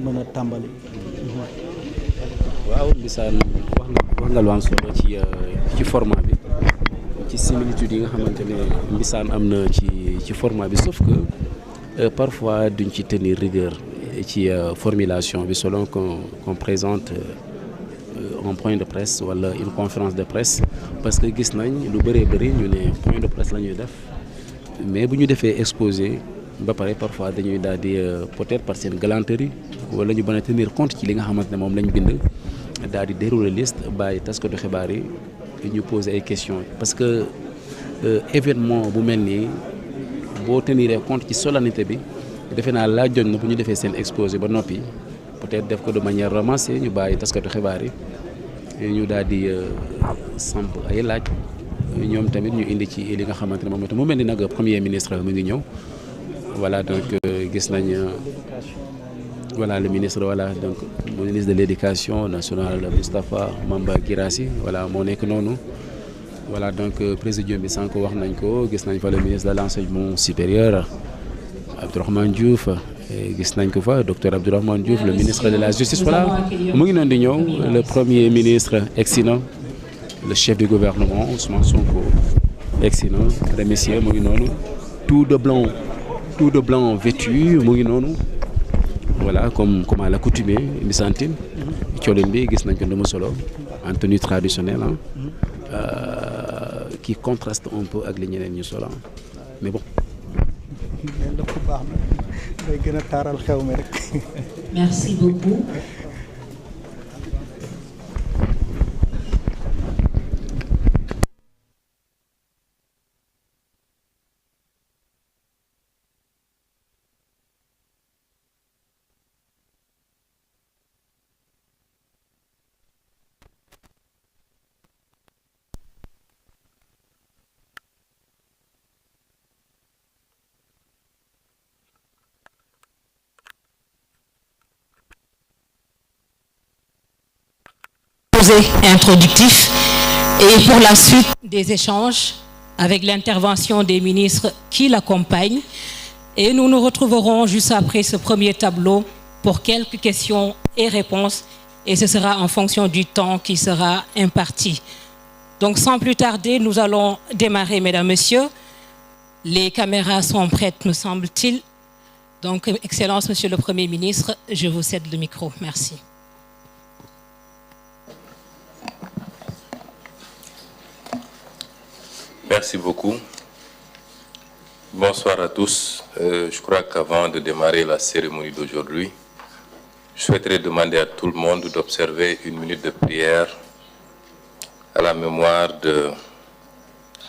mën a tàmbali. waaw Mbissane wax nga lu am solo ci format bi ci similitude yi nga xamante ne Mbissane am na ci format bi sauf que parfois duñ ci tenir rigueur ci formulation bi selon qu'on présente un point de presse wala une conférence de presse parce que gis nañ lu bëree bëri ñu ne point de presse la ñuy def mais bu ñu defee exposé ba pare parfois dañuy daal di peut-être par seen galanterie wala ñu mën a tenir compte ci li nga xamante ne moom lañ bind daal di dérouler liste bàyyi taskatu xibaar yi ñu poser ay questions parce que événement bu mel nii boo tenir compte ci solennité bi defe naa laajoon na bu ñu defee seen exposé ba noppi peut-être def ko de manière ramassée ñu bàyyi taskatu xibaar yi ñu daal di samp ay laaj ñoom tamit ñu indi ci li nga xamante ne moom itam mu mel ni nag premier ministre mu ngi ñëw voilà donc gis nañ voilà le ministre voilà donc le ministre de l'éducation nationale Moustapha Mamba Guirassy voilà moo nekk noonu voilà donc présidium bi sànq wax nañ ko gis nañ fa le ministre de l'enseignement supérieur Abdourahmane Diouf gis nañ ko fa docteur Abdourahmane Diouf le ministre de la justice voilà mu ngi noonu di ñëw le premier ministre egsi na le chef du gouvernement Ousmane Sonko egsi na le monsieur mu ngi noonu tout de blanc vêtu mu ngi noonu voilà comme à l'accoutumée Mbissantine colin bi gis nañ ko nu mu solo en tenue traditionnelle qui contraste un peu ak li ñeneen ñu solo mais bon. lépp baax na day gën a taaral xew mi rek. Merci beaucoup. Introductif et pour la suite des échanges avec l'intervention des ministres qui l'accompagnent et nous nous retrouverons juste après ce premier tableau pour quelques questions et réponses et ce sera en fonction du temps qui sera imparti. Donc sans plus tarder, nous allons démarrer, mesdames, messieurs. Les caméras sont prêtes, me semble-t-il. Donc, Excellence, Monsieur le Premier ministre, je vous cède le micro. Merci. Merci beaucoup. Bonsoir à tous. Je crois qu'avant de démarrer la cérémonie d'aujourd'hui, je souhaiterais demander à tout le monde d'observer une minute de prière à la mémoire de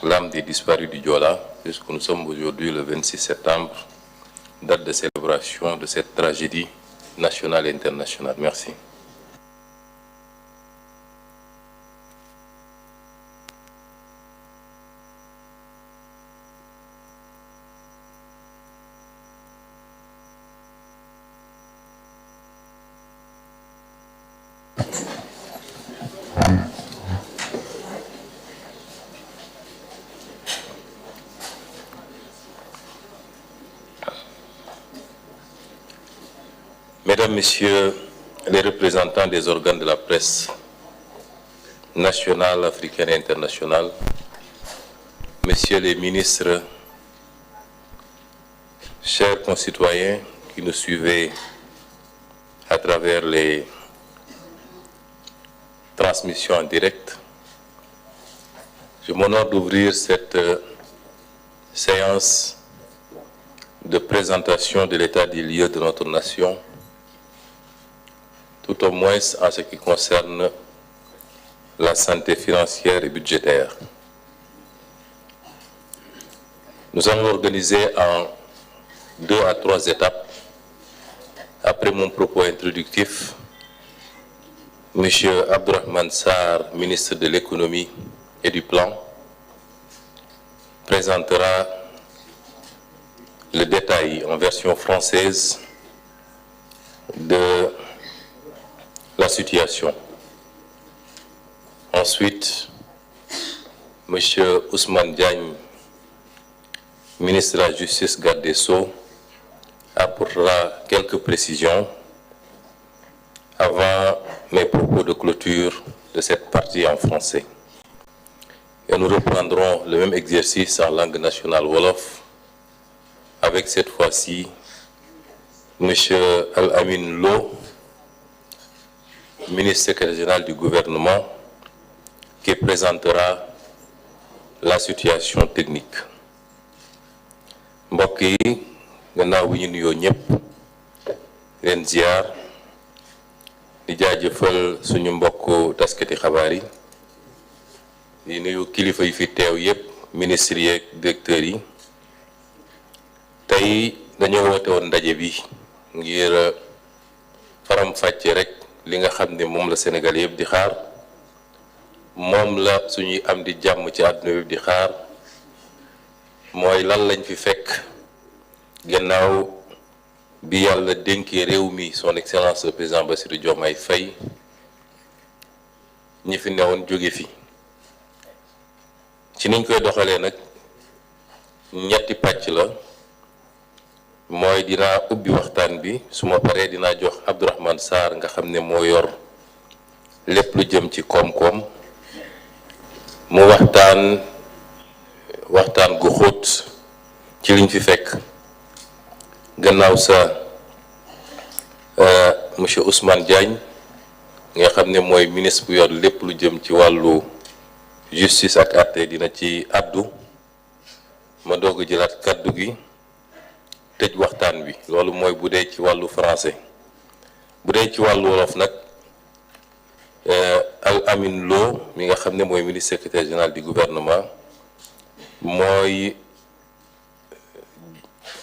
l'âme des disparus du Joola, puisque nous sommes aujourd'hui le 26 septembre, date de célébration de cette tragédie nationale et internationale. Merci. Mesdames, Messieurs les représentants des organes de la presse nationale, africaine et internationale, Messieurs les ministres, chers concitoyens qui nous suivez à travers les transmissions en direct, je m'honore d'ouvrir cette séance de présentation de l'état des lieux de notre nation, tout au moins en ce qui concerne la santé financière et budgétaire. Nous allons organiser en 2 à 3 étapes. Après mon propos introductif, M. Abdourahmane Sarr, ministre de l'économie et du plan, présentera le détail en version française de la situation. Ensuite, M. Ousmane Diagne, ministre de la Justice, garde des Sceaux, apportera quelques précisions avant mes propos de clôture de cette partie en français. Et nous reprendrons le même exercice en langue nationale Wolof, avec cette fois-ci M. Al-Amin Lo, ministre secrétaire général du gouvernement, qui présentera la situation technique. mbokk yi gannaaw bi ñu nuyoo ñëpp leen ziar di jaajëfal suñu mbokk taskati xabaar yi di nuyu kilifa yi fi teew yëpp ministres yi ak directeurs yi tey dañoo woote woon ndaje bi ngir faram fàcce rek li nga xam ne moom la Sénégal yëpp di xaar moom la suñuy am di jàmm ci àdduna bi di xaar mooy lan lañ fi fekk gannaaw bi yàlla dénkee réew mi son excellence le président Bassirou Diomaye Faye ñi fi newoon jóge fi ci niñ koy doxalee nag ñetti pàcc la mooy dinaa ubbi waxtaan bi su ma paree dinaa jox Abdourahmane Sarr nga xam ne moo yor lépp lu jëm ci koom-koom mu waxtaan gu xóot ci liñ fi fekk gannaaw sa monsieur Ousmane Diagne nga xam ne mooy ministre bu yor lépp lu jëm ci wàllu justice ak àtte dina ci àddu ma doog a jëlaat kàddu gi tëj waxtaan bi loolu mooy bu dee ci wàllu français bu dee ci wàllu wolof nag Al Amin Lo mi nga xam ne mooy ministre secrétaire général du gouvernement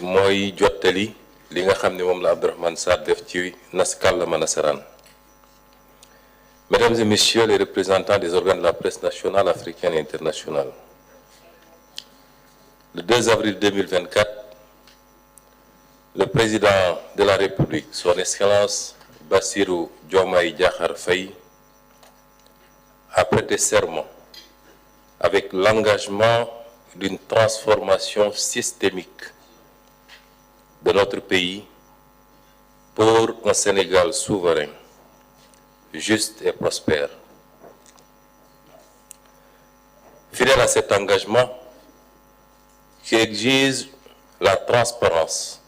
mooy jottali li nga xam ne moom la Abdourahmane Sarr def ci kàllaama nasaraan. Mesdames et messieurs les représentants des organes de la presse nationale, africaine et internationale, le 2 avril 2024, le président de la République, son excellence Bassirou Diomaye Diakhar Faye, a prêté serment avec l'engagement d'une transformation systémique de notre pays pour un Sénégal souverain, juste et prospère. Fidèle à cet engagement qui exige la transparence,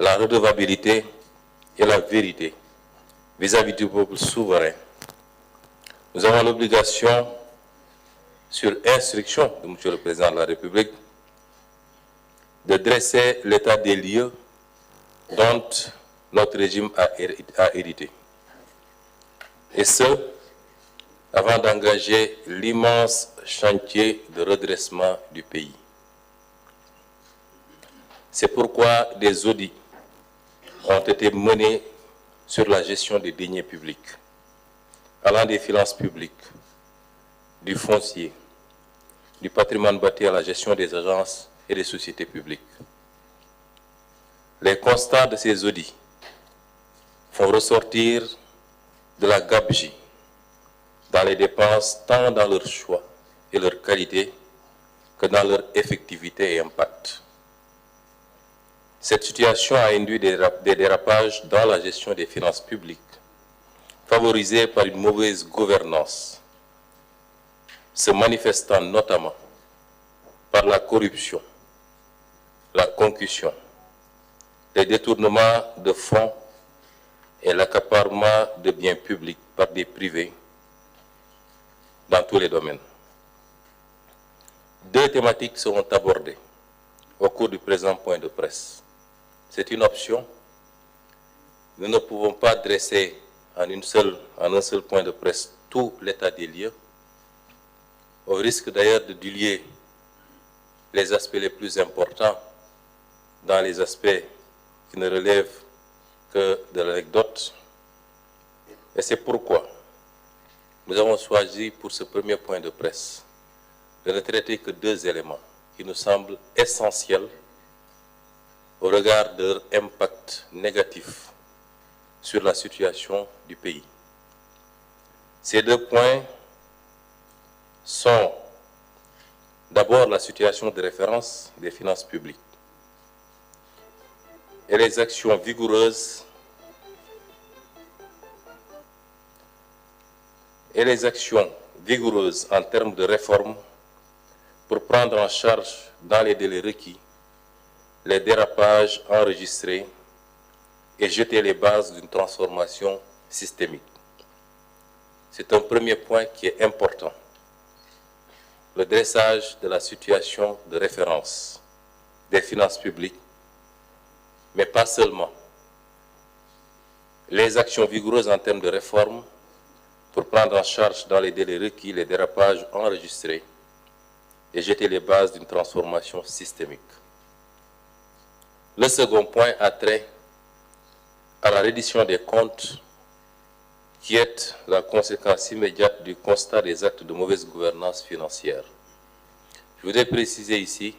la redevabilité et la vérité vis-à-vis du peuple souverain, nous avons l'obligation, sur instruction de M. le Président de la République, de dresser l'état des lieux dont notre régime a hérité. Et ce, avant d'engager l'immense chantier de redressement du pays. C'est pourquoi des audits ont été menés sur la gestion des deniers publics, allant des finances publiques, du foncier, du patrimoine bâti à la gestion des agences et des sociétés publiques. Les constats de ces audits font ressortir de la gabegie dans les dépenses, tant dans leur choix et leur qualité que dans leur effectivité et impact. Cette situation a induit des dérapages dans la gestion des finances publiques, favorisés par une mauvaise gouvernance, se manifestant notamment par la corruption, la concussion, les détournements de fonds et l'accaparement de biens publics par des privés dans tous les domaines. Deux thématiques seront abordées au cours du présent point de presse. C'est une option. Nous ne pouvons pas dresser en un seul point de presse tout l'état des lieux, au risque d'ailleurs de diluer les aspects les plus importants dans les aspects qui ne relèvent que de l'anecdote. Et c'est pourquoi nous avons choisi pour ce premier point de presse de ne traiter que deux éléments qui nous semblent essentiels au regard de leur impact négatif sur la situation du pays. Ces deux points sont d'abord la situation de référence des finances publiques et les actions vigoureuses et les actions vigoureuses en termes de réforme pour prendre en charge dans les délais requis les dérapages enregistrés et jeter les bases d'une transformation systémique. C'est un premier point qui est important. Le dressage de la situation de référence des finances publiques, mais pas seulement. Les actions vigoureuses en termes de réforme pour prendre en charge dans les délais requis les dérapages enregistrés et jeter les bases d'une transformation systémique. Le second point a trait à la reddition des comptes qui est la conséquence immédiate du constat des actes de mauvaise gouvernance financière. Je voudrais préciser ici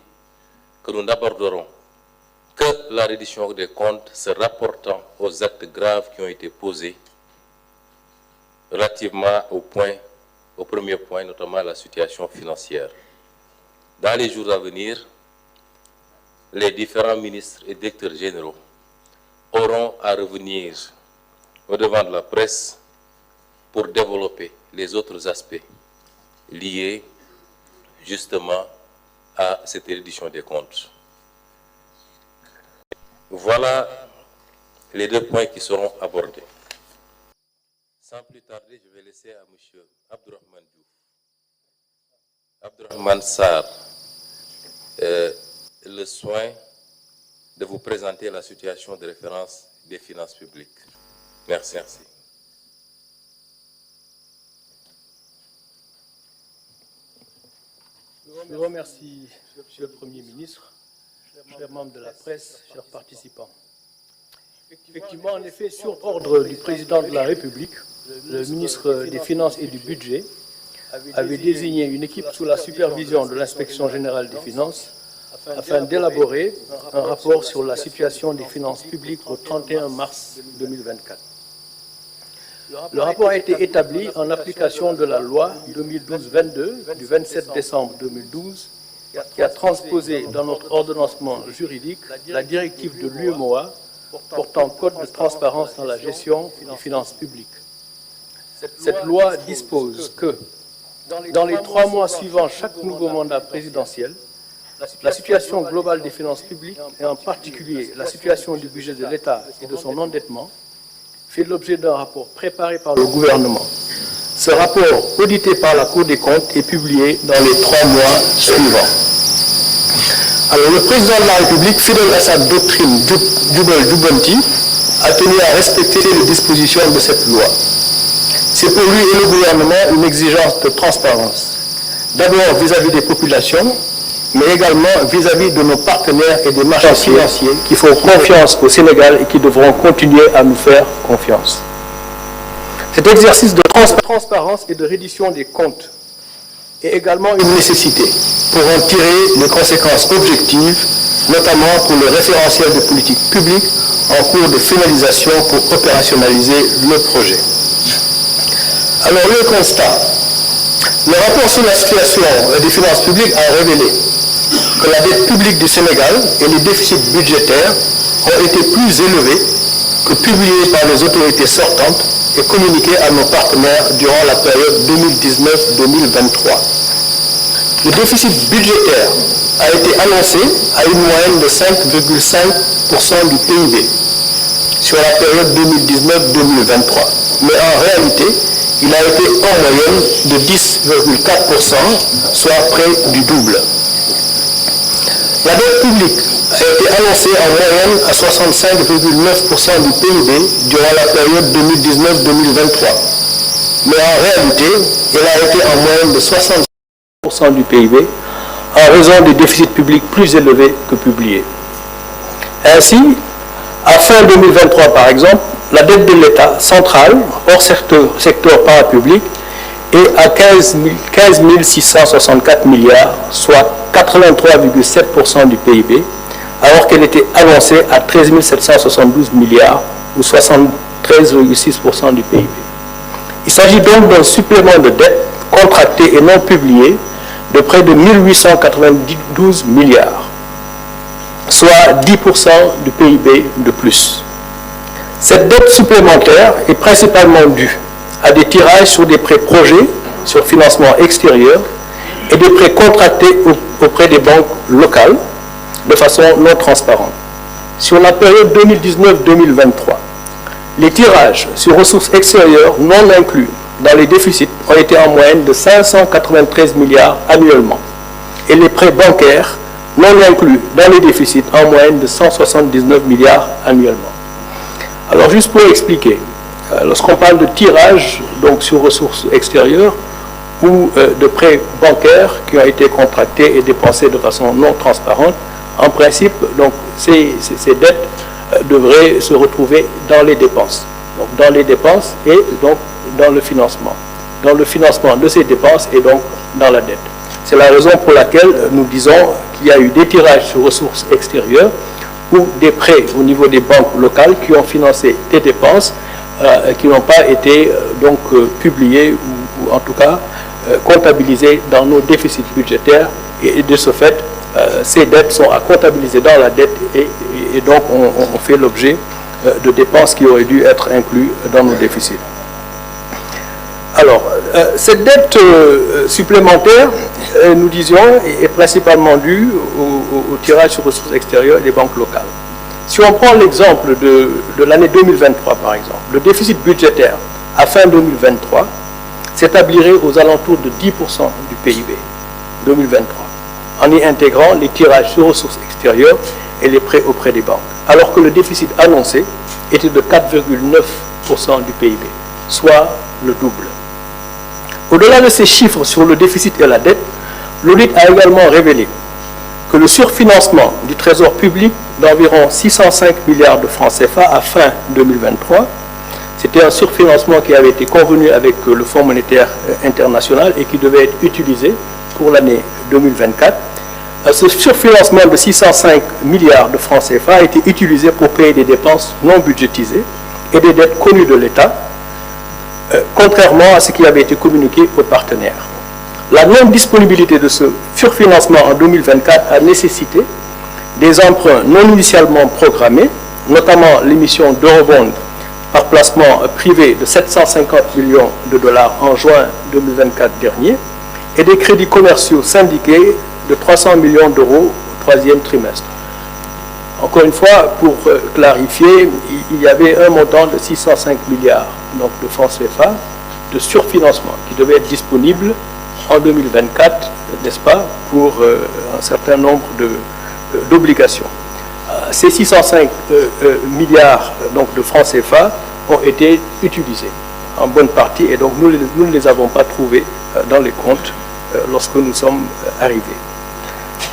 que nous n'aborderons que la reddition des comptes se rapportant aux actes graves qui ont été posés relativement au premier point, notamment la situation financière. Dans les jours à venir, les différents ministres et directeurs généraux auront à revenir au devant de la presse pour développer les autres aspects liés justement à cette reddition des comptes. Voilà les deux points qui seront abordés. Sans plus tarder, je vais laisser à M. Abdourahmane Diouf, Abdourahmane Sarr, le soin de vous présenter la situation de référence des finances publiques. Merci. Je vous remercie, Monsieur le Premier ministre, chers membres de la presse, chers participants. Effectivement, en effet, sur ordre du Président de la République, le ministre des Finances et du Budget avait désigné une équipe sous la supervision de l'Inspection générale des finances afin d'élaborer un rapport sur la situation des finances publiques au 31 mars 2024. Le rapport a été établi en application de la loi 2012-22 du 27 décembre 2012 qui a transposé dans notre ordonnancement juridique la directive de l'UEMOA portant code de transparence dans la gestion des finances publiques. Cette loi dispose que, dans les 3 mois suivant chaque nouveau mandat présidentiel, la situation globale des finances publiques, et en particulier la situation du budget de l'État et de son endettement, fait l'objet d'un rapport préparé par le gouvernement. Ce rapport, audité par la Cour des comptes, est publié dans les 3 mois suivants. Alors, le président de la République, fidèle à sa doctrine Jubel-Jubanti, a tenu à respecter les dispositions de cette loi. C'est pour lui et le gouvernement une exigence de transparence. D'abord vis-à-vis des populations, mais également vis-à-vis de nos partenaires et des marchés financiers qui font confiance au Sénégal et qui devront continuer à nous faire confiance. Cet exercice de transparence et de reddition des comptes est également une nécessité pour en tirer les conséquences objectives, notamment pour le référentiel de politique publique en cours de finalisation pour opérationnaliser le projet. Alors, le constat. Le rapport sur la situation des finances publiques a révélé que la dette publique du Sénégal et les déficits budgétaires ont été plus élevés que publiés par les autorités sortantes et communiqués à nos partenaires durant la période 2019-2023. Le déficit budgétaire a été annoncé à une moyenne de 5,5% du PIB sur la période 2019-2023. Mais en réalité, il a été en moyenne de 10,4%, soit près du double. La dette publique a été annoncée en moyenne à 65,9% du PIB durant la période 2019-2023. Mais en réalité, elle a été en moyenne de 60% du PIB en raison des déficits publics plus élevés que publiés. Ainsi, à fin 2023 par exemple, la dette de l'État central, hors secteur parapublic, est à 15 664 milliards, soit 83,7% du PIB, alors qu'elle était annoncée à 13 772 milliards, ou 73,6% du PIB. Il s'agit donc d'un supplément de dette contracté et non publié de près de 1892 milliards, soit 10% du PIB de plus. Cette dette supplémentaire est principalement due à des tirages sur des prêts projets, sur financement extérieur, et des prêts contractés auprès des banques locales de façon non transparente. Sur la période 2019-2023, les tirages sur ressources extérieures non inclus dans les déficits ont été en moyenne de 593 milliards annuellement et les prêts bancaires non inclus dans les déficits en moyenne de 179 milliards annuellement. Alors juste pour expliquer, lorsqu'on parle de tirage donc sur ressources extérieures ou de prêts bancaires qui ont été contractés et dépensés de façon non transparente, en principe, donc, ces dettes devraient se retrouver dans les dépenses. Donc, dans les dépenses et donc dans le financement. Dans le financement de ces dépenses et donc dans la dette. C'est la raison pour laquelle nous disons qu'il y a eu des tirages sur ressources extérieures ou des prêts au niveau des banques locales qui ont financé des dépenses qui n'ont pas été donc publiées ou en tout cas comptabilisées dans nos déficits budgétaires et de ce fait, ces dettes sont à comptabiliser dans la dette et donc on fait l'objet de dépenses qui auraient dû être incluses dans nos déficits. Alors, cette dette supplémentaire, nous disions, est principalement due au tirage sur ressources extérieures et des banques locales. Si on prend l'exemple de l'année 2023, par exemple, le déficit budgétaire à fin 2023 s'établirait aux alentours de 10% du PIB 2023. En y intégrant les tirages sur ressources extérieures et les prêts auprès des banques, alors que le déficit annoncé était de 4,9% du PIB, soit le double. Au-delà de ces chiffres sur le déficit et la dette, l'audit a également révélé que le surfinancement du trésor public d'environ 605 milliards de francs CFA à fin 2023, c'était un surfinancement qui avait été convenu avec le Fonds monétaire international et qui devait être utilisé pour l'année 2024. Ce surfinancement de 605 milliards de francs CFA a été utilisé pour payer des dépenses non budgétisées et des dettes connues de l'État, contrairement à ce qui avait été communiqué aux partenaires. La non-disponibilité de ce surfinancement en 2024 a nécessité des emprunts non initialement programmés, notamment l'émission d'eurobonds par placement privé de 750 millions de dollars en juin 2024 dernier, et des crédits commerciaux syndiqués de 300 millions d'euros au troisième trimestre. Encore une fois, pour clarifier, il y avait un montant de 605 milliards donc de francs CFA de surfinancement qui devait être disponible en 2024, n'est-ce pas, pour un certain nombre d'obligations. Ces 605 milliards donc, de francs CFA ont été utilisés en bonne partie et donc nous ne les avons pas trouvés dans les comptes lorsque nous sommes arrivés.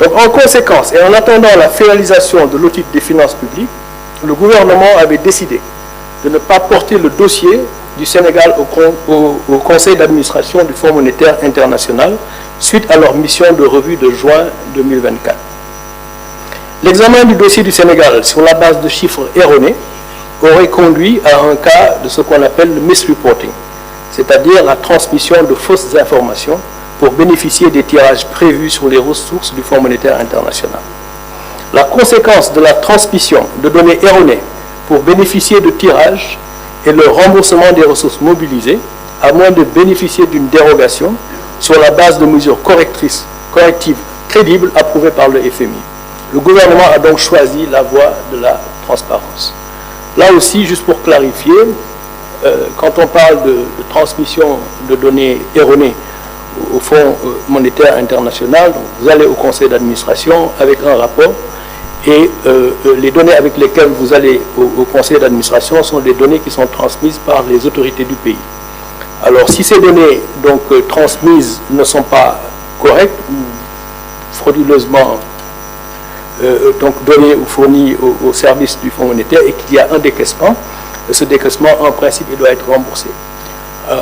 Donc en conséquence et en attendant la finalisation de l'audit des finances publiques, le gouvernement avait décidé de ne pas porter le dossier du Sénégal au conseil d'administration du Fonds monétaire international suite à leur mission de revue de juin 2024. L'examen du dossier du Sénégal sur la base de chiffres erronés aurait conduit à un cas de ce qu'on appelle le misreporting, c'est-à-dire la transmission de fausses informations pour bénéficier des tirages prévus sur les ressources du Fonds monétaire international. La conséquence de la transmission de données erronées pour bénéficier de tirages et le remboursement des ressources mobilisées, à moins de bénéficier d'une dérogation sur la base de mesures correctives crédibles approuvées par le FMI. Le gouvernement a donc choisi la voie de la transparence. Là aussi, juste pour clarifier, quand on parle de transmission de données erronées au Fonds monétaire international, donc vous allez au conseil d'administration avec un rapport et les données avec lesquelles vous allez au conseil d'administration sont des données qui sont transmises par les autorités du pays. Alors si ces données donc transmises ne sont pas correctes ou frauduleusement donc données ou fournies au service du Fonds monétaire et qu'il y a un décaissement, ce décaissement en principe il doit être remboursé.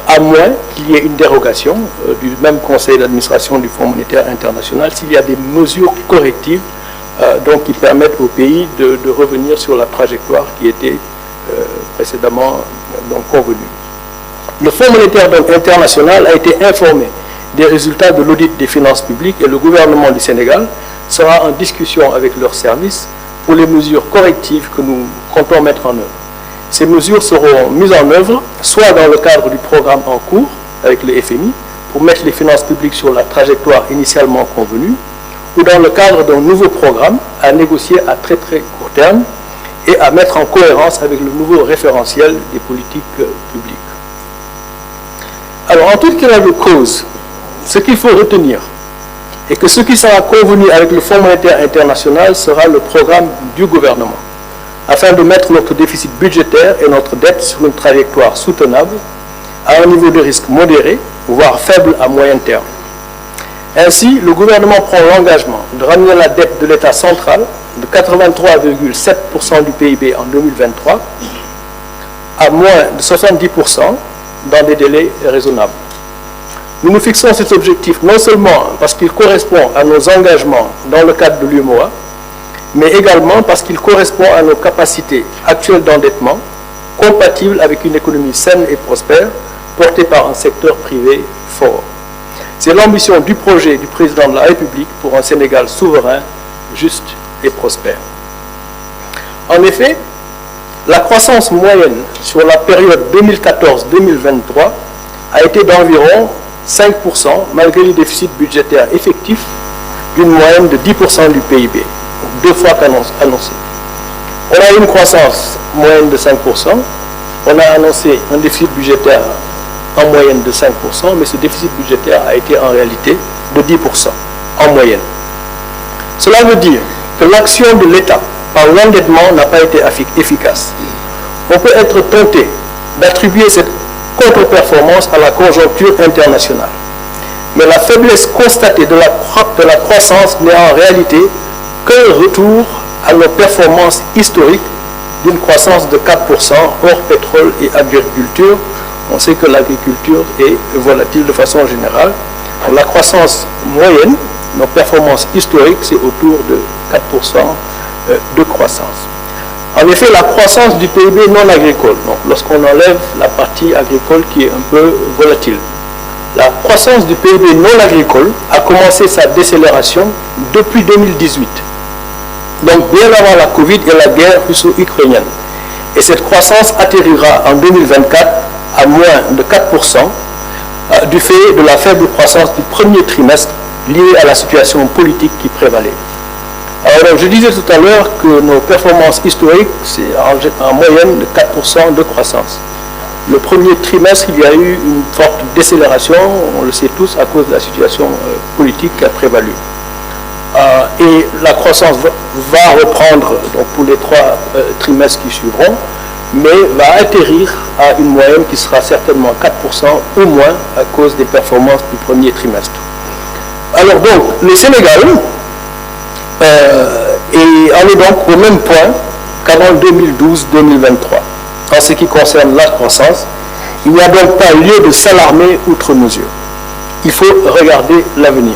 À moins qu'il y ait une dérogation du même conseil d'administration du Fonds monétaire international s'il y a des mesures correctives donc qui permettent au pays de revenir sur la trajectoire qui était précédemment donc convenue. Le Fonds monétaire donc, international a été informé des résultats de l'audit des finances publiques et le gouvernement du Sénégal sera en discussion avec leurs services pour les mesures correctives que nous comptons mettre en œuvre. Ces mesures seront mises en œuvre soit dans le cadre du programme en cours avec le FMI pour mettre les finances publiques sur la trajectoire initialement convenue, ou dans le cadre d'un nouveau programme à négocier à très court terme et à mettre en cohérence avec le nouveau référentiel des politiques publiques. Alors, en toute état de cause, ce qu'il faut retenir est que ce qui sera convenu avec le Fonds monétaire international sera le programme du gouvernement, afin de mettre notre déficit budgétaire et notre dette sur une trajectoire soutenable, à un niveau de risque modéré, voire faible à moyen terme. Ainsi, le gouvernement prend l'engagement de ramener la dette de l'État central de 83,7% du PIB en 2023 à moins de 70% dans des délais raisonnables. Nous nous fixons cet objectif non seulement parce qu'il correspond à nos engagements dans le cadre de l'UEMOA, mais également parce qu'il correspond à nos capacités actuelles d'endettement, compatibles avec une économie saine et prospère, portée par un secteur privé fort. C'est l'ambition du projet du président de la République pour un Sénégal souverain, juste et prospère. En effet, la croissance moyenne sur la période 2014-2023 a été d'environ 5% malgré le déficit budgétaire effectif d'une moyenne de 10% du PIB, donc 2 fois qu'annoncé. On a eu une croissance moyenne de 5%, on a annoncé un déficit budgétaire en moyenne de 5%, mais ce déficit budgétaire a été en réalité de 10% en moyenne. Cela veut dire que l'action de l'État par l'endettement n'a pas été efficace. On peut être tenté d'attribuer cette contre-performance à la conjoncture internationale. Mais la faiblesse constatée de la croissance n'est en réalité qu'un retour à nos performances historiques d'une croissance de 4% hors pétrole et agriculture. On sait que l'agriculture est volatile de façon générale. La croissance moyenne, nos performances historiques, c'est autour de 4% de croissance. En effet, la croissance du PIB non agricole, donc lorsqu'on enlève la partie agricole qui est un peu volatile, la croissance du PIB non agricole a commencé sa décélération depuis 2018, donc bien avant la Covid et la guerre russo-ukrainienne. Et cette croissance atterrira en 2024 à moins de 4% du fait de la faible croissance du premier trimestre liée à la situation politique qui prévalait. Alors, je disais tout à l'heure que nos performances historiques, c'est en moyenne de 4% de croissance. Le premier trimestre, il y a eu une forte décélération, on le sait tous, à cause de la situation politique qui a prévalu. Et la croissance va reprendre donc, pour les 3 trimestres qui suivront, mais va atterrir à une moyenne qui sera certainement 4% au moins à cause des performances du premier trimestre. Alors donc, le Sénégal en est donc au même point qu'avant 2012-2023. En ce qui concerne la croissance, il n'y a donc pas lieu de s'alarmer outre mesure. Il faut regarder l'avenir.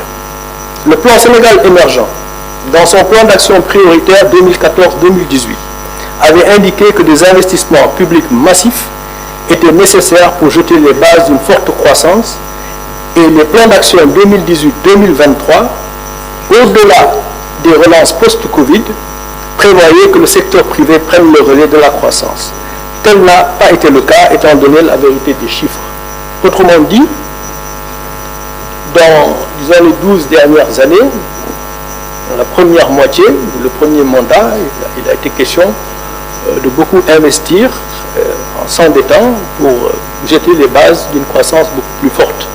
Le plan Sénégal émergent, dans son plan d'action prioritaire 2014-2018, avait indiqué que des investissements publics massifs étaient nécessaires pour jeter les bases d'une forte croissance et les plans d'action 2018-2023, au-delà des relances post-Covid, prévoyaient que le secteur privé prenne le relais de la croissance. Tel n'a pas été le cas, étant donné la vérité des chiffres. Autrement dit, dans disons, les 12 dernières années, dans la première moitié, le premier mandat, il a été question de beaucoup investir en s'endettant pour jeter les bases d'une croissance beaucoup plus forte.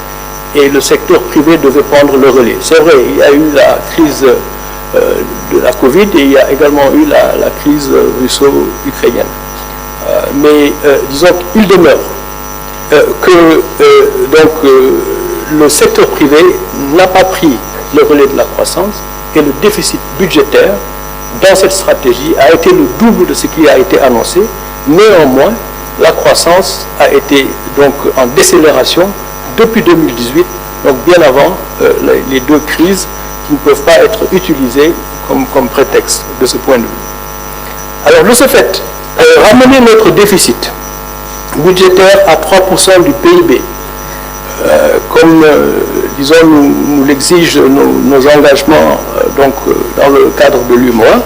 Et le secteur privé devait prendre le relais. C'est vrai, il y a eu la crise de la Covid et il y a également eu la crise russo-ukrainienne. Mais disons qu'il demeure que le secteur privé n'a pas pris le relais de la croissance et le déficit budgétaire dans cette stratégie a été le double de ce qui a été annoncé. Néanmoins, la croissance a été donc en décélération depuis 2018, donc bien avant les 2 crises qui ne peuvent pas être utilisées comme prétexte de ce point de vue. Alors de ce fait, ramener notre déficit budgétaire à 3% du PIB, comme disons nous l'exigent nos engagements donc, dans le cadre de l'UEMOA,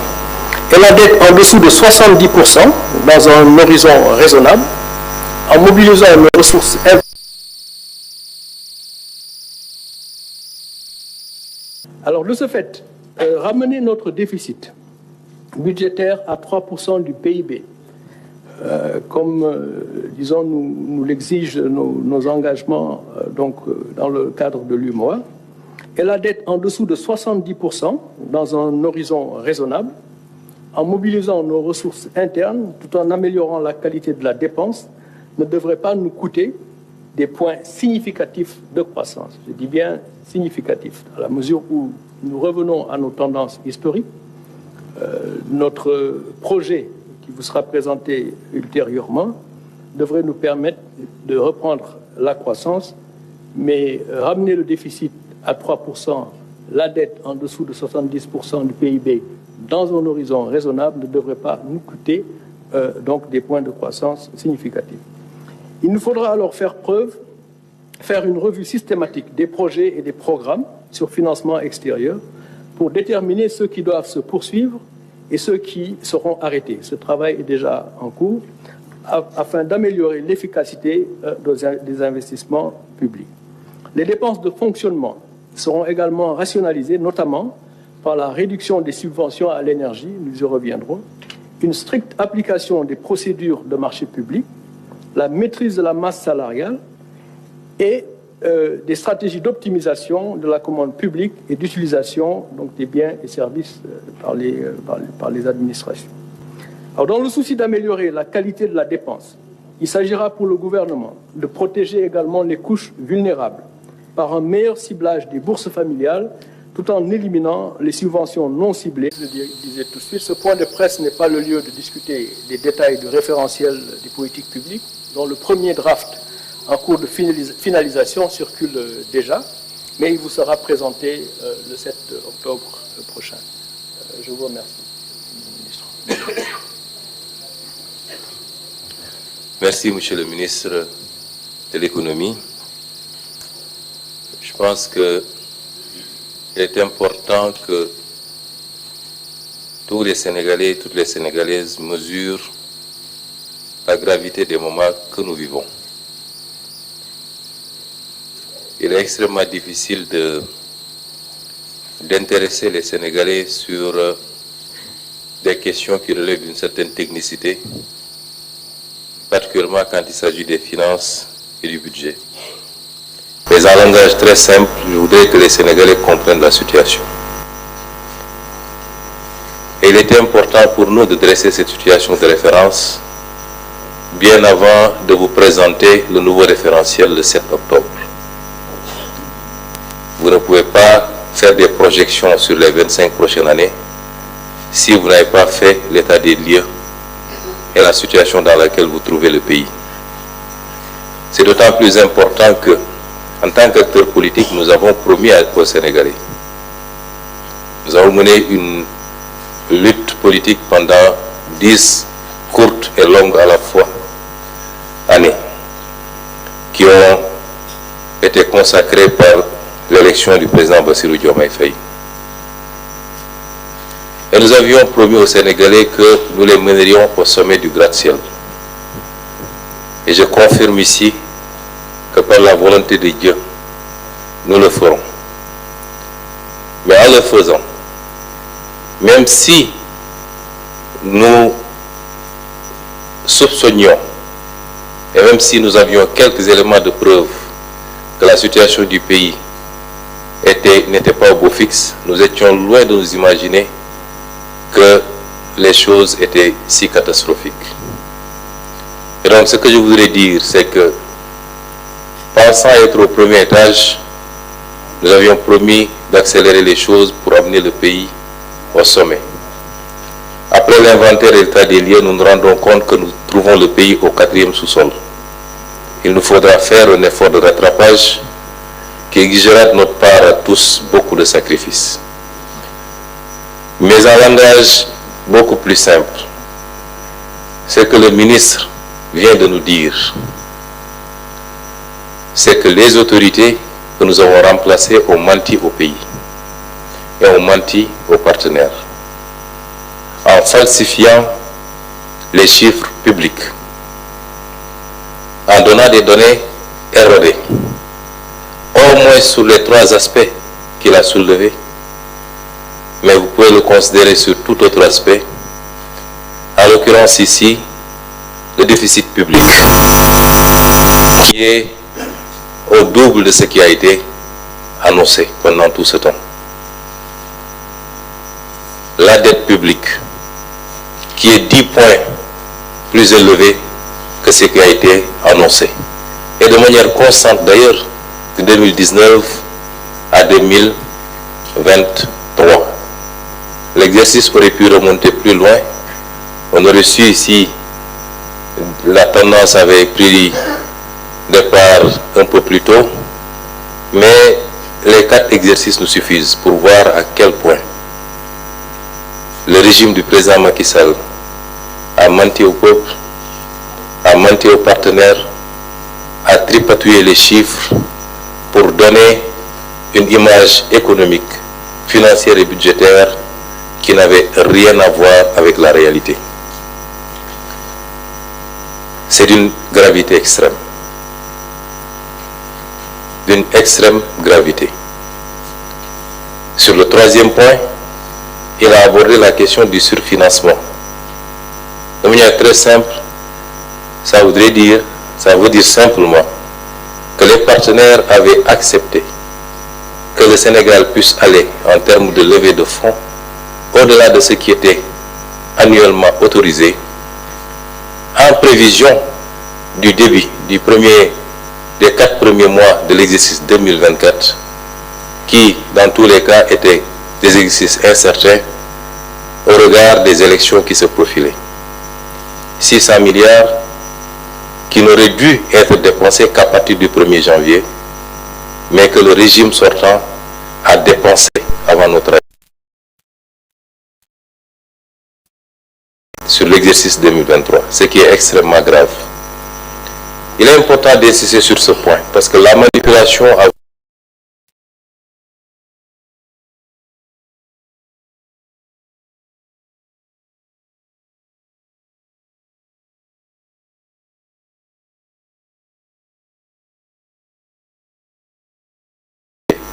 et la dette en dessous de 70% dans un horizon raisonnable, en mobilisant nos ressources. Alors, de ce fait, ramener notre déficit budgétaire à 3% du PIB, comme, disons, nous l'exigent nos engagements dans le cadre de l'UMOA, et la dette en dessous de 70% dans un horizon raisonnable, en mobilisant nos ressources internes tout en améliorant la qualité de la dépense, ne devrait pas nous coûter des points significatifs de croissance. Je dis bien significatifs, à la mesure où nous revenons à nos tendances historiques. Notre projet qui vous sera présenté ultérieurement devrait nous permettre de reprendre la croissance, mais ramener le déficit à 3%, la dette en dessous de 70% du PIB dans un horizon raisonnable ne devrait pas nous coûter donc des points de croissance significatifs. Il nous faudra alors faire une revue systématique des projets et des programmes sur financement extérieur pour déterminer ceux qui doivent se poursuivre et ceux qui seront arrêtés. Ce travail est déjà en cours afin d'améliorer l'efficacité des investissements publics. Les dépenses de fonctionnement seront également rationalisées, notamment par la réduction des subventions à l'énergie, nous y reviendrons, une stricte application des procédures de marché public, la maîtrise de la masse salariale et des stratégies d'optimisation de la commande publique et d'utilisation des biens et services par les administrations. Alors, dans le souci d'améliorer la qualité de la dépense, il s'agira pour le gouvernement de protéger également les couches vulnérables par un meilleur ciblage des bourses familiales tout en éliminant les subventions non ciblées. Je le disais tout de suite, ce point de presse n'est pas le lieu de discuter des détails du référentiel des politiques publiques, dont le premier draft en cours de finalisation circule déjà, mais il vous sera présenté le 7 octobre prochain. Je vous remercie, ministre. Merci, Monsieur le ministre de l'Économie. Je pense qu'il est important que tous les Sénégalais et toutes les Sénégalaises mesurent la gravité des moments que nous vivons. Il est extrêmement difficile d'intéresser les Sénégalais sur des questions qui relèvent d'une certaine technicité, particulièrement quand il s'agit des finances et du budget. Mais en langage très simple, je voudrais que les Sénégalais comprennent la situation. Et il était important pour nous de dresser cette situation de référence bien avant de vous présenter le nouveau référentiel le 7 octobre. Vous ne pouvez pas faire des projections sur les 25 prochaines années si vous n'avez pas fait l'état des lieux et la situation dans laquelle vous trouvez le pays. C'est d'autant plus important que, en tant qu'acteurs politiques, nous avons promis aux Sénégalais. Nous avons mené une lutte politique pendant 10 courtes et longues à la fois années, qui ont été consacrées par l'élection du président Bassirou Diomaye Faye. Et nous avions promis aux Sénégalais que nous les mènerions au sommet du gratte-ciel. Et je confirme ici que par la volonté de Dieu, nous le ferons. Mais en le faisant, même si nous soupçonnions, et même si nous avions quelques éléments de preuve que la situation du pays n'était pas au beau fixe, nous étions loin de nous imaginer que les choses étaient si catastrophiques. Et donc ce que je voudrais dire, c'est que pensant être au premier étage, nous avions promis d'accélérer les choses pour amener le pays au sommet. Après l'inventaire et l'état des lieux, nous nous rendons compte que nous trouvons le pays au 4e sous-sol. Il nous faudra faire un effort de rattrapage qui exigera de notre part à tous beaucoup de sacrifices. Mais en langage beaucoup plus simple, c'est que le ministre vient de nous dire, c'est que les autorités que nous avons remplacées ont menti au pays et ont menti aux partenaires, en en falsifiant les chiffres publics, en donnant des données erronées, au moins sur les 3 aspects qu'il a soulevés, mais vous pouvez le considérer sur tout autre aspect, en l'occurrence ici, le déficit public, qui est au double de ce qui a été annoncé pendant tout ce temps. La dette publique, qui est 10 points plus élevée que ce qui a été annoncé. Et de manière constante d'ailleurs, de 2019 à 2023. L'exercice aurait pu remonter plus loin. On aurait su ici, la tendance avait pris départ un peu plus tôt, mais les 4 exercices nous suffisent pour voir à quel point le régime du président Macky Sall a menti au peuple, a menti aux partenaires, a tripatouillé les chiffres pour donner une image économique, financière et budgétaire qui n'avait rien à voir avec la réalité. C'est d'une gravité extrême. D'une extrême gravité. Sur le 3e point, il a abordé la question du surfinancement. De manière très simple, ça veut dire simplement que les partenaires avaient accepté que le Sénégal puisse aller en termes de levée de fonds au-delà de ce qui était annuellement autorisé, en prévision du début des 4 premiers mois de l'exercice 2024, qui dans tous les cas étaient des exercices incertains au regard des élections qui se profilaient. 600 milliards qui n'auraient dû être dépensés qu'à partir du 1er janvier, mais que le régime sortant a dépensé avant notre arrivée sur l'exercice 2023, ce qui est extrêmement grave. Il est important d'insister sur ce point, parce que la manipulation a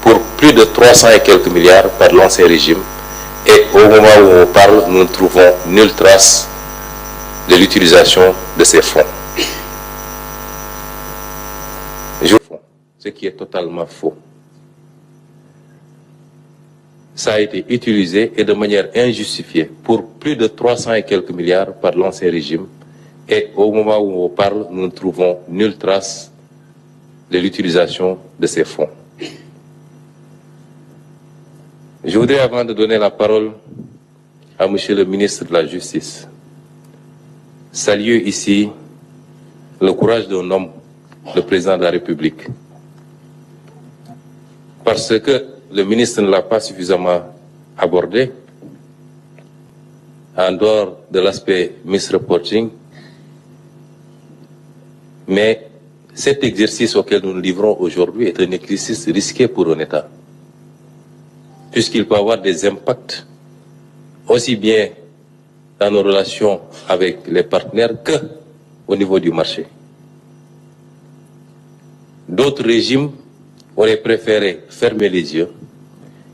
pour plus de 300 et quelques milliards par l'ancien régime, et au moment où on parle, nous ne trouvons nulle trace de l'utilisation de ces fonds. Ce qui est totalement faux. Ça a été utilisé et de manière injustifiée pour plus de 300 et quelques milliards par l'ancien régime, et au moment où on parle, nous ne trouvons nulle trace de l'utilisation de ces fonds. Je voudrais, avant de donner la parole à Monsieur le ministre de la Justice, saluer ici le courage d'un homme, le président de la République. Parce que le ministre ne l'a pas suffisamment abordé, en dehors de l'aspect misreporting, mais cet exercice auquel nous nous livrons aujourd'hui est un exercice risqué pour un État, puisqu'il peut avoir des impacts aussi bien dans nos relations avec les partenaires qu'au niveau du marché. D'autres régimes auraient préféré fermer les yeux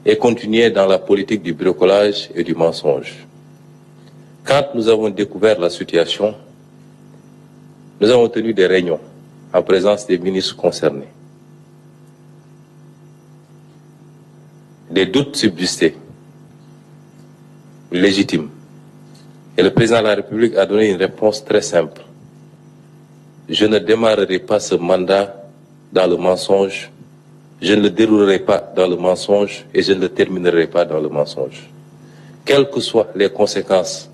et continuer dans la politique du bricolage et du mensonge. Quand nous avons découvert la situation, nous avons tenu des réunions en présence des ministres concernés. Des doutes subsistaient, légitimes. Et le président de la République a donné une réponse très simple. Je ne démarrerai pas ce mandat dans le mensonge, je ne le déroulerai pas dans le mensonge et je ne le terminerai pas dans le mensonge. Quelles que soient les conséquences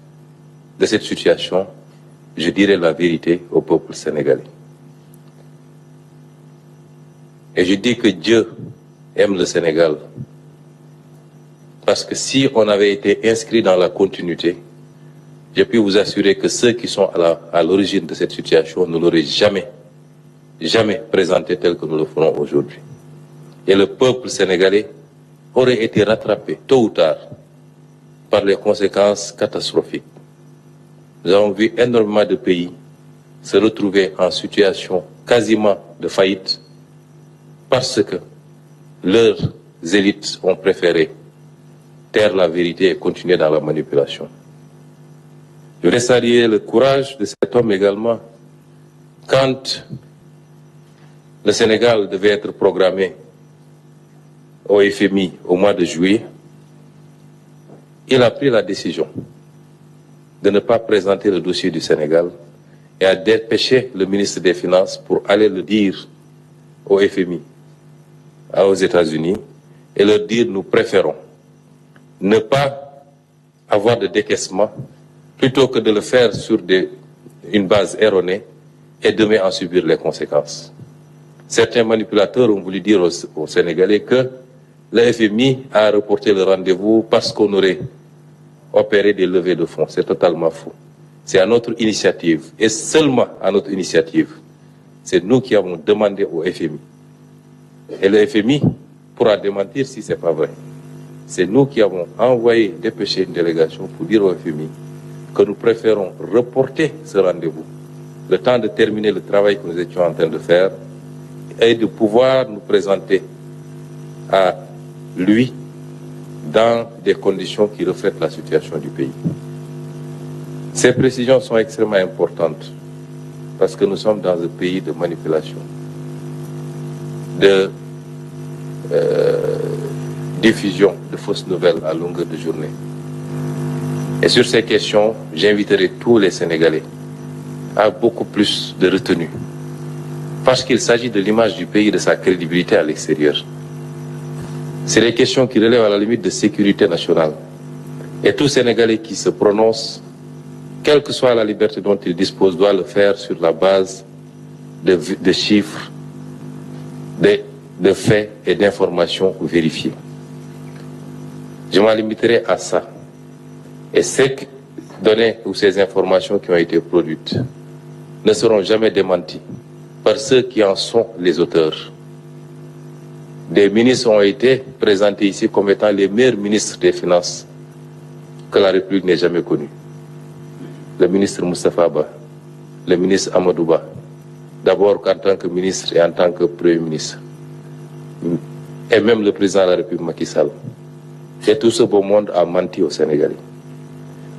de cette situation, je dirai la vérité au peuple sénégalais. Et je dis que Dieu aime le Sénégal. Parce que si on avait été inscrit dans la continuité, je puis vous assurer que ceux qui sont à l'origine de cette situation ne l'auraient jamais présenté tel que nous le ferons aujourd'hui. Et le peuple sénégalais aurait été rattrapé, tôt ou tard, par par les conséquences catastrophiques. Nous avons vu énormément de pays se retrouver en situation quasiment de faillite parce que leurs élites ont préféré taire la vérité et continuer dans la manipulation. Je voudrais saluer le courage de cet homme également. Quand le Sénégal devait être programmé au FMI au mois de juillet, il a pris la décision de ne pas présenter le dossier du Sénégal et a dépêché le ministre des Finances pour aller le dire au FMI, aux États-Unis, et leur dire nous préférons ne pas avoir de décaissement plutôt que de le faire sur une base erronée et demain en subir les conséquences. Certains manipulateurs ont voulu dire aux Sénégalais que le FMI a reporté le rendez-vous parce qu'on aurait opéré des levées de fonds. C'est totalement faux. C'est à notre initiative, et seulement à notre initiative. C'est nous qui avons demandé au FMI. Et le FMI pourra démentir si ce n'est pas vrai. C'est nous qui avons envoyé, dépêché une délégation pour dire au FMI que nous préférons reporter ce rendez-vous, le temps de terminer le travail que nous étions en train de faire, et de pouvoir nous présenter à lui dans des conditions qui reflètent la situation du pays. Ces précisions sont extrêmement importantes parce que nous sommes dans un pays de manipulation, de diffusion de fausses nouvelles à longueur de journée. Et sur ces questions, j'inviterai tous les Sénégalais à beaucoup plus de retenue, parce qu'il s'agit de l'image du pays et de sa crédibilité à l'extérieur. C'est des questions qui relèvent à la limite de sécurité nationale. Et tout Sénégalais qui se prononce, quelle que soit la liberté dont il dispose, doit le faire sur la base de chiffres, de faits et d'informations vérifiées. Je m'en limiterai à ça. Et ces données ou ces informations qui ont été produites ne seront jamais démenties par ceux qui en sont les auteurs. Des ministres ont été présentés ici comme étant les meilleurs ministres des Finances que la République n'ait jamais connus. Le ministre Moustapha Ba, le ministre Amadou Ba, d'abord en tant que ministre et en tant que Premier ministre, et même le président de la République Macky Sall. Et tout ce beau monde a menti aux Sénégalais,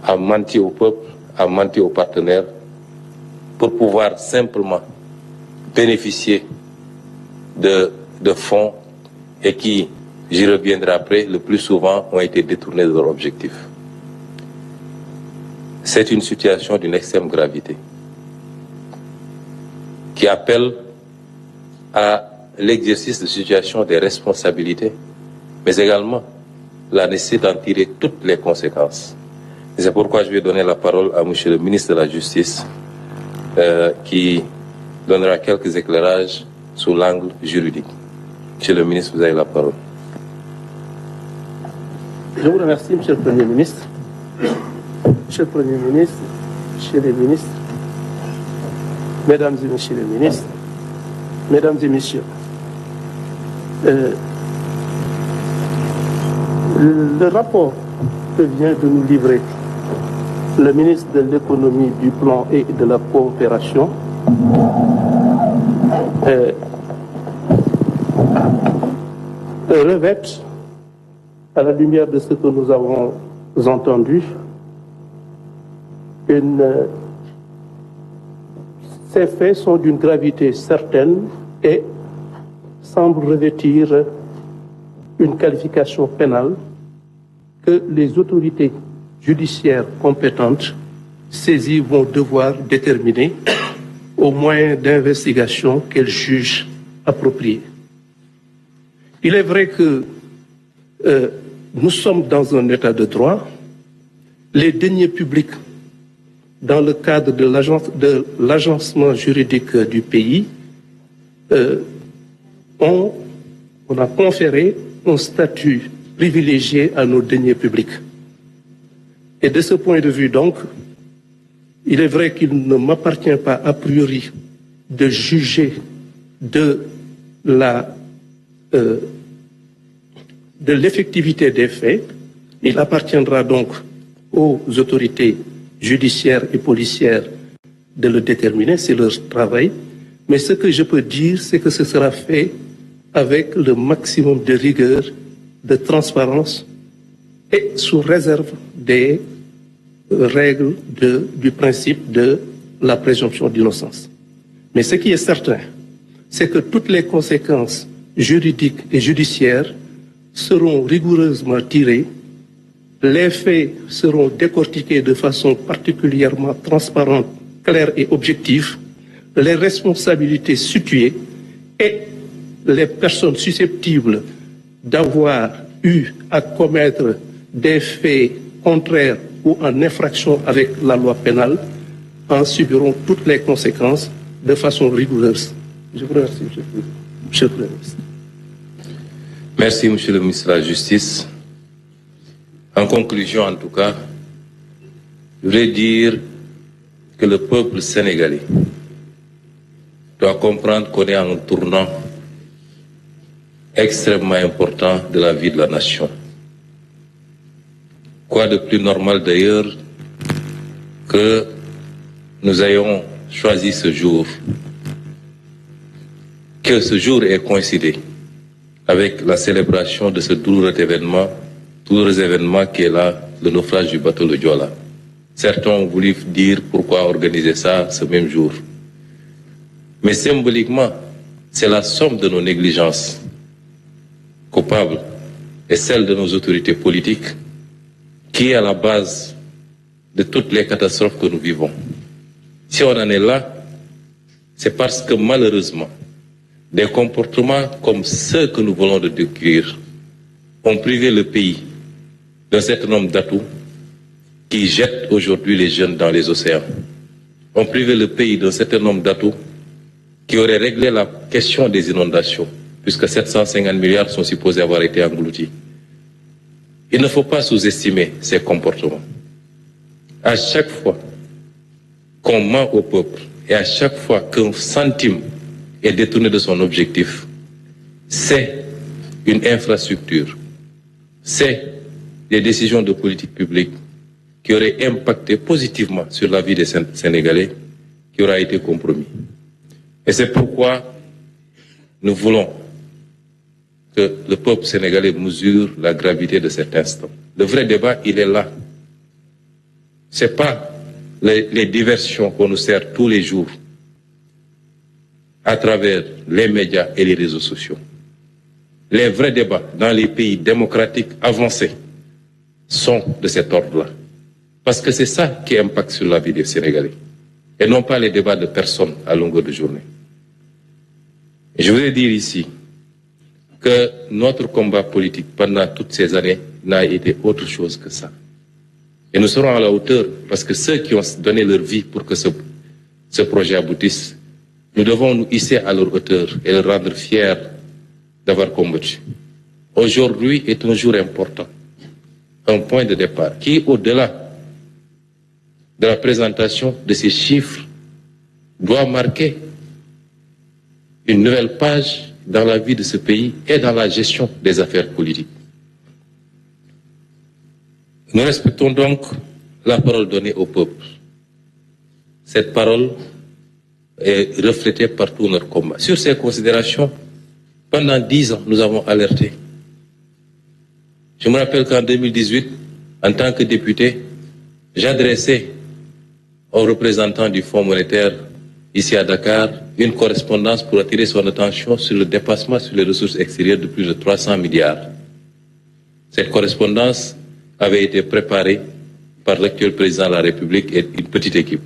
a menti au peuple, a menti aux partenaires pour pouvoir simplement bénéficier de fonds et qui, j'y reviendrai après, le plus souvent ont été détournés de leur objectif. C'est une situation d'une extrême gravité qui appelle à l'exercice de situation des responsabilités, mais également la nécessité d'en tirer toutes les conséquences. Et c'est pourquoi je vais donner la parole à M. le ministre de la Justice qui donnera quelques éclairages sous l'angle juridique. Monsieur le ministre, vous avez la parole. Je vous remercie, Monsieur le Premier ministre. Monsieur le Premier ministre, Monsieur les ministres, Mesdames et Messieurs les ministres, Mesdames et Messieurs, le rapport que vient de nous livrer le ministre de l'économie, du plan et de la coopération revêt, à la lumière de ce que nous avons entendu, ces faits sont d'une gravité certaine et semblent revêtir une qualification pénale que les autorités judiciaires compétentes saisies vont devoir déterminer au moyen d'investigation qu'elles jugent appropriées. Il est vrai que nous sommes dans un état de droit. Les deniers publics, dans le cadre de l'agencement juridique du pays, on a conféré un statut privilégié à nos deniers publics. Et de ce point de vue, donc, il est vrai qu'il ne m'appartient pas a priori de juger de l'effectivité des faits. Il appartiendra donc aux autorités judiciaires et policières de le déterminer, c'est leur travail. Mais ce que je peux dire, c'est que ce sera fait avec le maximum de rigueur, de transparence et sous réserve des règles du principe de la présomption d'innocence. Mais ce qui est certain, c'est que toutes les conséquences juridiques et judiciaires seront rigoureusement tirées, les faits seront décortiqués de façon particulièrement transparente, claire et objective, les responsabilités situées et les personnes susceptibles d'avoir eu à commettre des faits contraires ou en infraction avec la loi pénale en subiront toutes les conséquences de façon rigoureuse. Je vous remercie, Monsieur le Président. Merci, Monsieur le ministre de la Justice. En conclusion, en tout cas, je voudrais dire que le peuple sénégalais doit comprendre qu'on est à un tournant extrêmement important de la vie de la nation. Quoi de plus normal d'ailleurs que nous ayons choisi ce jour, que ce jour ait coïncidé avec la célébration de ce douloureux événement qui est là, le naufrage du bateau le Joola. Certains ont voulu dire pourquoi organiser ça ce même jour. Mais symboliquement, c'est la somme de nos négligences coupables et celle de nos autorités politiques qui est à la base de toutes les catastrophes que nous vivons. Si on en est là, c'est parce que malheureusement, des comportements comme ceux que nous voulons de décrire ont privé le pays d'un certain nombre d'atouts qui jettent aujourd'hui les jeunes dans les océans. Ont privé le pays d'un certain nombre d'atouts qui auraient réglé la question des inondations, puisque 750 milliards sont supposés avoir été engloutis. Il ne faut pas sous-estimer ces comportements. À chaque fois qu'on ment au peuple et à chaque fois qu'un centime est détourné de son objectif, c'est une infrastructure, c'est des décisions de politique publique qui auraient impacté positivement sur la vie des Sénégalais qui aura été compromis. Et c'est pourquoi nous voulons que le peuple sénégalais mesure la gravité de cet instant. Le vrai débat, il est là. Ce n'est pas les diversions qu'on nous sert tous les jours à travers les médias et les réseaux sociaux. Les vrais débats dans les pays démocratiques avancés sont de cet ordre-là. Parce que c'est ça qui impacte sur la vie des Sénégalais. Et non pas les débats de personnes à longueur de journée. Et je voudrais dire ici que notre combat politique pendant toutes ces années n'a été autre chose que ça. Et nous serons à la hauteur parce que ceux qui ont donné leur vie pour que ce projet aboutisse, nous devons nous hisser à leur hauteur et les rendre fiers d'avoir combattu. Aujourd'hui est un jour important, un point de départ qui, au-delà de la présentation de ces chiffres, doit marquer une nouvelle page dans la vie de ce pays et dans la gestion des affaires politiques. Nous respectons donc la parole donnée au peuple. Cette parole est reflétée par tout notre combat. Sur ces considérations, pendant 10 ans, nous avons alerté. Je me rappelle qu'en 2018, en tant que député, j'adressais aux représentants du Fonds monétaire ici à Dakar une correspondance pour attirer son attention sur le dépassement sur les ressources extérieures de plus de 300 milliards. Cette correspondance avait été préparée par l'actuel président de la République et une petite équipe.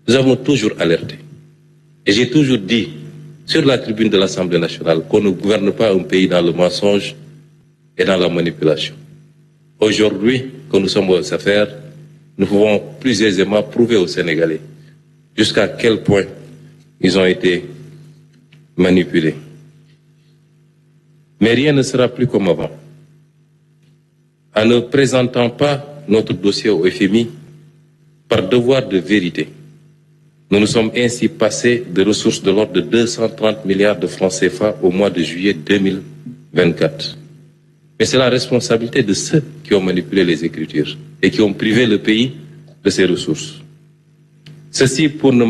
Nous avons toujours alerté. Et j'ai toujours dit, sur la tribune de l'Assemblée nationale, qu'on ne gouverne pas un pays dans le mensonge et dans la manipulation. Aujourd'hui, que nous sommes aux affaires, nous pouvons plus aisément prouver aux Sénégalais jusqu'à quel point ils ont été manipulés. Mais rien ne sera plus comme avant. En ne présentant pas notre dossier au FMI par devoir de vérité, nous nous sommes ainsi passés de ressources de l'ordre de 230 milliards de francs CFA au mois de juillet 2024. mais c'est la responsabilité de ceux qui ont manipulé les Écritures et qui ont privé le pays de ses ressources. Ceci pour ne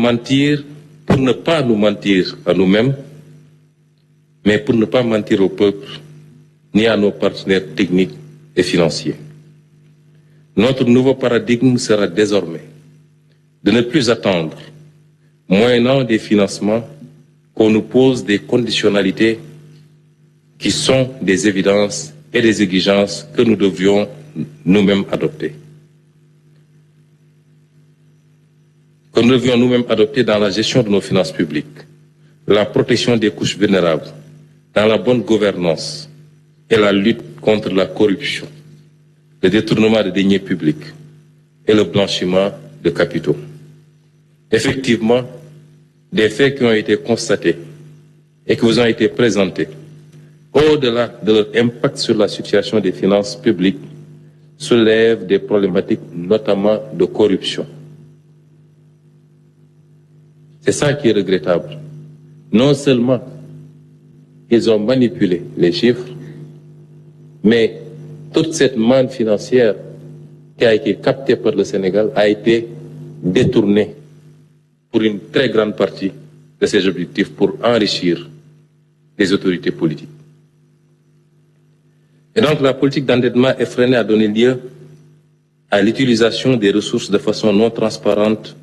pas nous mentir à nous-mêmes, mais pour ne pas mentir au peuple ni à nos partenaires techniques et financiers. Notre nouveau paradigme sera désormais de ne plus attendre, moyennant des financements, qu'on nous pose des conditionnalités qui sont des évidences et des exigences que nous devrions nous-mêmes adopter. Que nous devions nous-mêmes adopter dans la gestion de nos finances publiques, la protection des couches vulnérables, dans la bonne gouvernance et la lutte contre la corruption, le détournement de deniers publics et le blanchiment de capitaux. Effectivement, des faits qui ont été constatés et qui vous ont été présentés, au-delà de leur impact sur la situation des finances publiques, soulèvent des problématiques notamment de corruption. C'est ça qui est regrettable. Non seulement ils ont manipulé les chiffres, mais toute cette manne financière qui a été captée par le Sénégal a été détournée pour une très grande partie de ces objectifs pour enrichir les autorités politiques. Et donc la politique d'endettement effrénée a donné lieu à l'utilisation des ressources de façon non transparente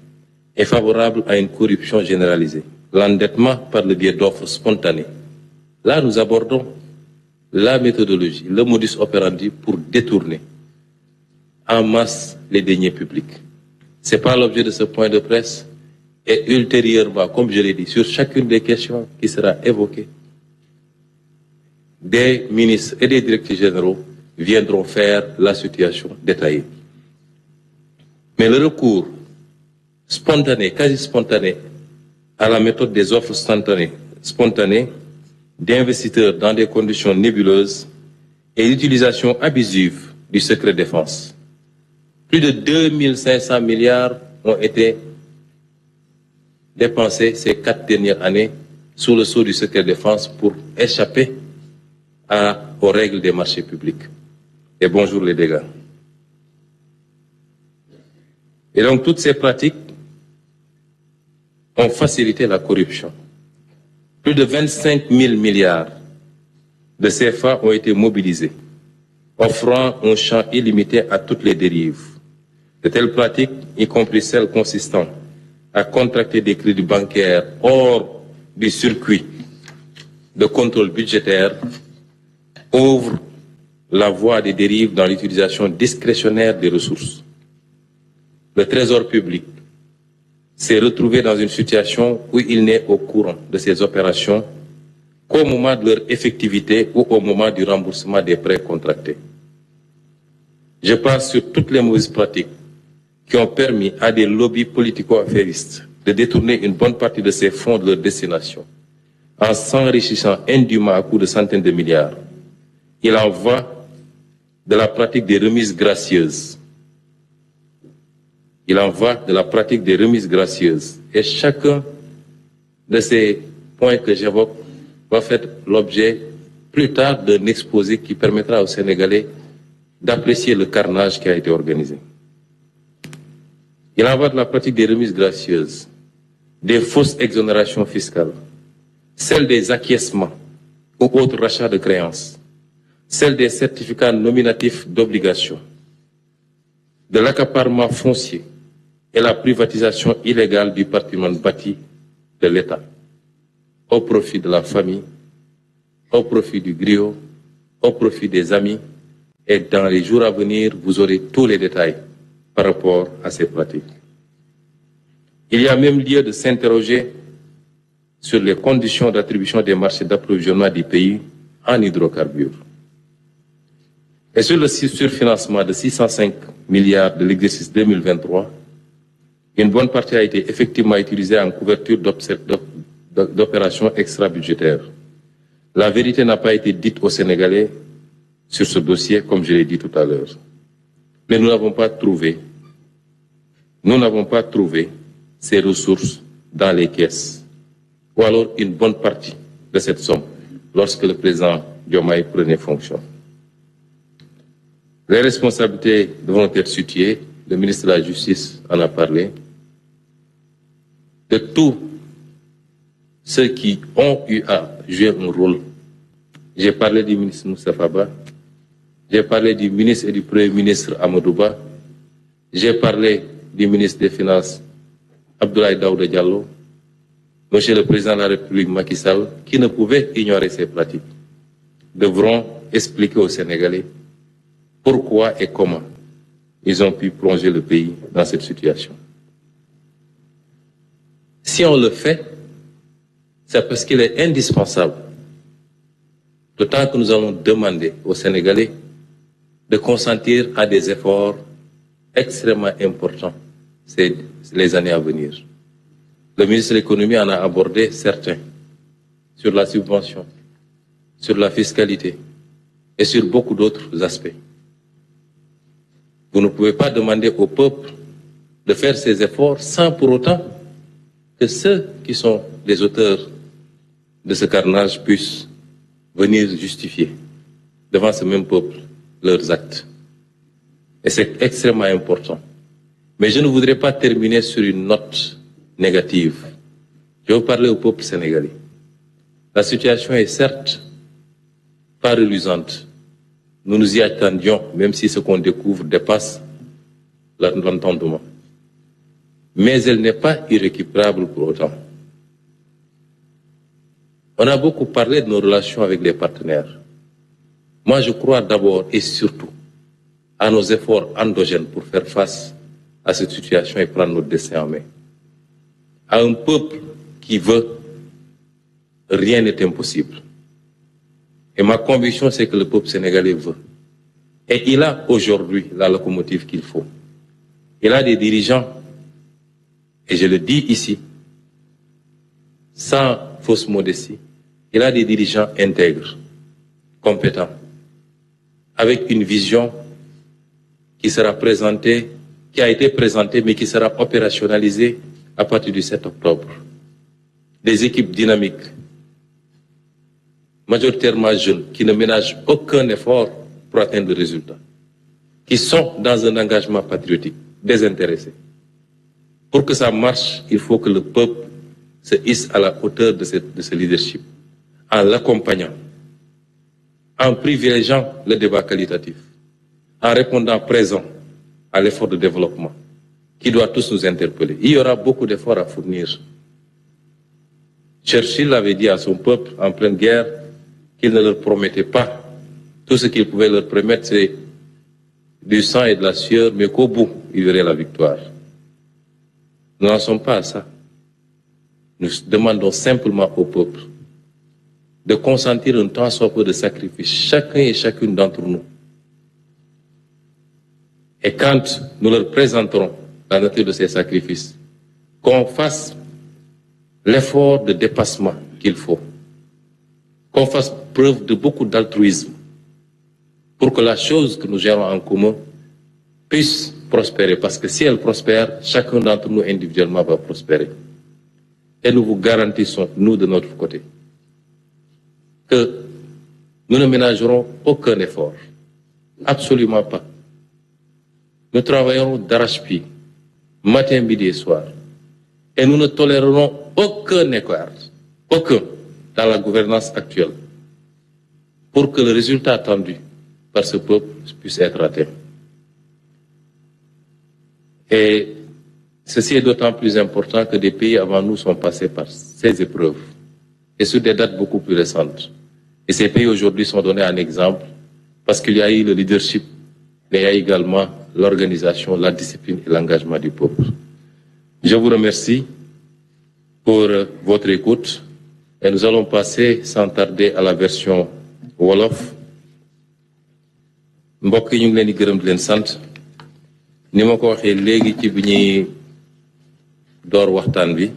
et favorable à une corruption généralisée. L'endettement par le biais d'offres spontanées. Là, nous abordons la méthodologie, le modus operandi pour détourner en masse les deniers publics. Ce n'est pas l'objet de ce point de presse. Et ultérieurement, comme je l'ai dit, sur chacune des questions qui sera évoquée, des ministres et des directeurs généraux viendront faire la situation détaillée. Mais le recours spontané, quasi spontané, à la méthode des offres spontanées d'investisseurs dans des conditions nébuleuses et l'utilisation abusive du secret défense. Plus de 2500 milliards ont été dépensés ces 4 dernières années sous le sceau du secret défense pour échapper aux règles des marchés publics. Et bonjour les dégâts. Et donc toutes ces pratiques ont facilité la corruption. Plus de 25 000 milliards de CFA ont été mobilisés, offrant un champ illimité à toutes les dérives. De telles pratiques, y compris celles consistant à contracter des crédits bancaires hors du circuit de contrôle budgétaire, ouvrent la voie à des dérives dans l'utilisation discrétionnaire des ressources. Le Trésor public s'est retrouvé dans une situation où il n'est au courant de ces opérations qu'au moment de leur effectivité ou au moment du remboursement des prêts contractés. Je pense sur toutes les mauvaises pratiques qui ont permis à des lobbies politico-affairistes de détourner une bonne partie de ces fonds de leur destination en s'enrichissant indûment à coups de centaines de milliards. Il en va de la pratique des remises gracieuses. Il en va de la pratique des remises gracieuses. Et chacun de ces points que j'évoque va faire l'objet plus tard d'un exposé qui permettra aux Sénégalais d'apprécier le carnage qui a été organisé. Il en va de la pratique des remises gracieuses, des fausses exonérations fiscales, celle des acquiescements ou autres rachats de créances, celle des certificats nominatifs d'obligation, de l'accaparement foncier et la privatisation illégale du patrimoine bâti de l'État, au profit de la famille, au profit du griot, au profit des amis. Et dans les jours à venir, vous aurez tous les détails par rapport à ces pratiques. Il y a même lieu de s'interroger sur les conditions d'attribution des marchés d'approvisionnement du pays en hydrocarbures. Et sur le surfinancement de 605 milliards de l'exercice 2023, une bonne partie a été effectivement utilisée en couverture d'opérations extra-budgétaires. La vérité n'a pas été dite aux Sénégalais sur ce dossier, comme je l'ai dit tout à l'heure. Mais nous n'avons pas trouvé ces ressources dans les caisses, ou alors une bonne partie de cette somme, lorsque le président Diomaye prenait fonction. Les responsabilités devront être situées. Le ministre de la Justice en a parlé. De tous ceux qui ont eu à jouer un rôle. J'ai parlé du ministre Moustapha Ba. J'ai parlé du ministre et du Premier ministre Amadou Ba. J'ai parlé du ministre des Finances Abdoulaye Daouda Diallo. Monsieur le Président de la République Macky Sall, qui ne pouvait ignorer ces pratiques, devront expliquer aux Sénégalais pourquoi et comment ils ont pu plonger le pays dans cette situation. Si on le fait, c'est parce qu'il est indispensable, d'autant que nous allons demander aux Sénégalais de consentir à des efforts extrêmement importants les années à venir. Le ministre de l'Économie en a abordé certains, sur la subvention, sur la fiscalité et sur beaucoup d'autres aspects. Vous ne pouvez pas demander au peuple de faire ces efforts sans pour autant que ceux qui sont les auteurs de ce carnage puissent venir justifier devant ce même peuple leurs actes. Et c'est extrêmement important. Mais je ne voudrais pas terminer sur une note négative. Je veux parler au peuple sénégalais. La situation est certes pas reluisante. Nous nous y attendions, même si ce qu'on découvre dépasse l'entendement. Mais elle n'est pas irrécupérable pour autant. On a beaucoup parlé de nos relations avec les partenaires. Moi, je crois d'abord et surtout à nos efforts endogènes pour faire face à cette situation et prendre notre destin en main. À un peuple qui veut, rien n'est impossible. Et ma conviction, c'est que le peuple sénégalais veut. Et il a aujourd'hui la locomotive qu'il faut. Il a des dirigeants, et je le dis ici, sans fausse modestie, il a des dirigeants intègres, compétents, avec une vision qui sera présentée, qui a été présentée, mais qui sera opérationnalisée à partir du 7 octobre. Des équipes dynamiques, majoritairement jeunes, qui ne ménagent aucun effort pour atteindre le résultat, qui sont dans un engagement patriotique, désintéressé. Pour que ça marche, il faut que le peuple se hisse à la hauteur de ce leadership, en l'accompagnant, en privilégiant le débat qualitatif, en répondant présent à l'effort de développement qui doit tous nous interpeller. Il y aura beaucoup d'efforts à fournir. Churchill avait dit à son peuple en pleine guerre qu'il ne leur promettait pas. Tout ce qu'il pouvait leur promettre, c'est du sang et de la sueur, mais qu'au bout, il verrait la victoire. Nous n'en sommes pas à ça. Nous demandons simplement au peuple de consentir un tant soit peu de sacrifice, chacun et chacune d'entre nous. Et quand nous leur présenterons la nature de ces sacrifices, qu'on fasse l'effort de dépassement qu'il faut, qu'on fasse preuve de beaucoup d'altruisme pour que la chose que nous gérons en commun puisse prospérer. Parce que si elle prospère, chacun d'entre nous individuellement va prospérer. Et nous vous garantissons, nous de notre côté, que nous ne ménagerons aucun effort. Absolument pas. Nous travaillerons d'arrache-pied, matin, midi et soir. Et nous ne tolérerons aucun écart, aucun, dans la gouvernance actuelle, pour que le résultat attendu par ce peuple puisse être atteint. Et ceci est d'autant plus important que des pays avant nous sont passés par ces épreuves, et sur des dates beaucoup plus récentes. Et ces pays aujourd'hui sont donnés en exemple, parce qu'il y a eu le leadership, mais il y a également l'organisation, la discipline et l'engagement du peuple. Je vous remercie pour votre écoute et nous allons passer sans tarder à la version Wolof. Mbokk yi ñu ngi leen di gërëm di leen sant ni ma ko waxee léegi ci bi ñuy door waxtaan bi